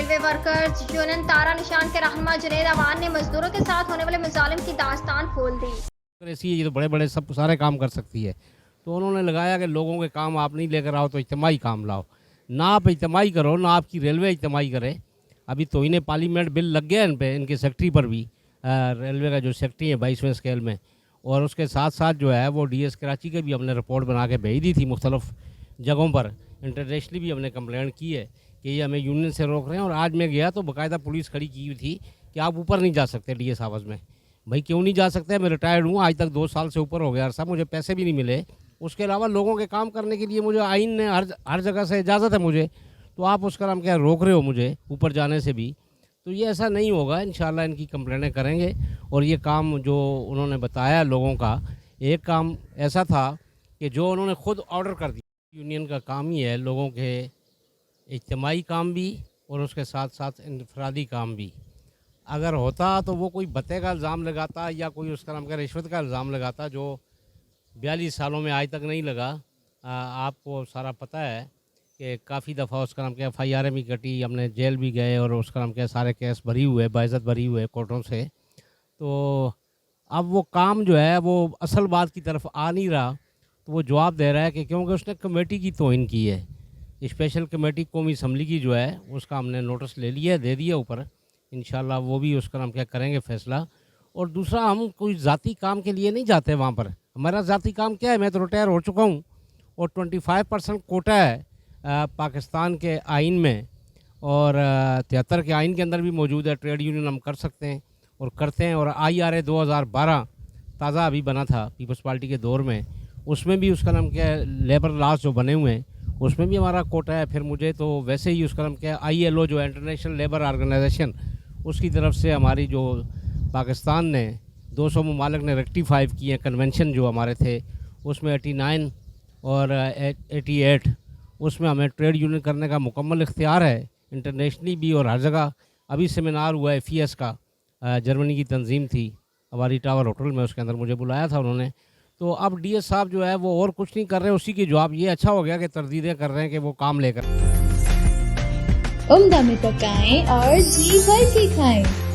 Railway workers union तारा निशान के रहनुमा जुनैद अवान ने मजदूरों के साथ होने वाले मुजालिम की दास्तान खोल दी। ऐसी ये तो बड़े बड़े सब सारे काम कर सकती है, तो उन्होंने लगाया कि लोगों के काम आप नहीं लेकर आओ तो इज्तिमाई काम लाओ। ना आप इज्तिमाई करो, ना आपकी रेलवे इज्तिमाई करे। अभी तो इन्हें पार्लियामेंट बिल लग गया इन पे, इनके सेक्रेटरी पर भी, रेलवे का जो सेक्रेटरी है 22वें स्केल में। और उसके साथ साथ जो है वो डीएस कराची के भी हमने रिपोर्ट बना के भेज दी थी मुख्तलिफ जगहों पर। इंटरनेशनली भी हमने कंप्लेंट की है कि ये हमें यूनियन से रोक रहे हैं। और आज मैं गया तो बाकायदा पुलिस खड़ी की हुई थी कि आप ऊपर नहीं जा सकते डीएस हाउस में। भाई क्यों नहीं जा सकते? मैं रिटायर्ड हूँ, आज तक 2 साल से ऊपर हो गया साहब, मुझे पैसे भी नहीं मिले। उसके अलावा लोगों के काम करने के लिए मुझे आइन ने हर जगह से इजाज़त है मुझे, तो आप उसका हम क्या रोक रहे हो मुझे ऊपर जाने से भी? तो ये ऐसा नहीं होगा। इंशाल्लाह इनकी कंप्लेंटें करेंगे। और ये काम जो उन्होंने बताया लोगों का, एक काम ऐसा था कि जो उन्होंने ख़ुद ऑर्डर कर दिया। यूनियन का काम ही है लोगों के इज्तिमाई काम भी और उसके साथ साथ इनफरादी काम भी। अगर होता तो वो कोई भत्ते का इल्ज़ाम लगाता या कोई उसका नाम क्या रिश्वत का इल्ज़ाम लगाता, जो 42 सालों में आज तक नहीं लगा। आपको सारा पता है कि काफ़ी दफ़ा उसका नाम क्या FIR भी कटी, हमने जेल भी गए और उसका नाम क्या सारे केस भरी हुए, बाइज़्ज़त भरी हुए कोर्टों से। तो अब वो काम जो है वो असल बात की तरफ आ नहीं रहा, तो वो जवाब दे रहा है कि क्योंकि उसने कमेटी की तौहीन की है। स्पेशल कमेटी कौमी असम्बली की जो है उसका हमने नोटिस ले लिया, दे दिया ऊपर। इंशाल्लाह वो भी उसका नाम क्या करेंगे फ़ैसला। और दूसरा, हम कोई ज़ाती काम के लिए नहीं जाते वहाँ पर। हमारा ज़ाती काम क्या है? मैं तो रिटायर हो चुका हूँ और 25% कोटा है पाकिस्तान के आइन में, और 73 के आइन के अंदर भी मौजूद है। ट्रेड यूनियन हम कर सकते हैं और करते हैं। और IRA 2012 ताज़ा अभी बना था पीपल्स पार्टी के दौर में, उसमें भी उसका नाम क्या है लेबर लॉज जो बने हुए हैं उसमें भी हमारा कोटा है। फिर मुझे तो वैसे ही उसका नाम क्या है ILO जो इंटरनेशनल लेबर ऑर्गेनाइजेशन, उसकी तरफ से हमारी जो पाकिस्तान ने 200 ममालिक ने रेक्टिफाई किए कन्वेंशन जो हमारे थे, उसमें 89 और 88 उसमें हमें ट्रेड यूनियन करने का मुकम्मल इख्तियार है इंटरनेशनली भी। और हर जगह अभी सेमिनार हुआ है FIES का, जर्मनी की तंजीम थी, हमारी टावर होटल में, उसके अंदर मुझे बुलाया था उन्होंने। तो अब DS साहब जो है वो और कुछ नहीं कर रहे, उसी के जवाब ये अच्छा हो गया कि तरदीदें कर रहे हैं कि वो काम लेकर उम्दा में पकाएं और जी भर के खाएं।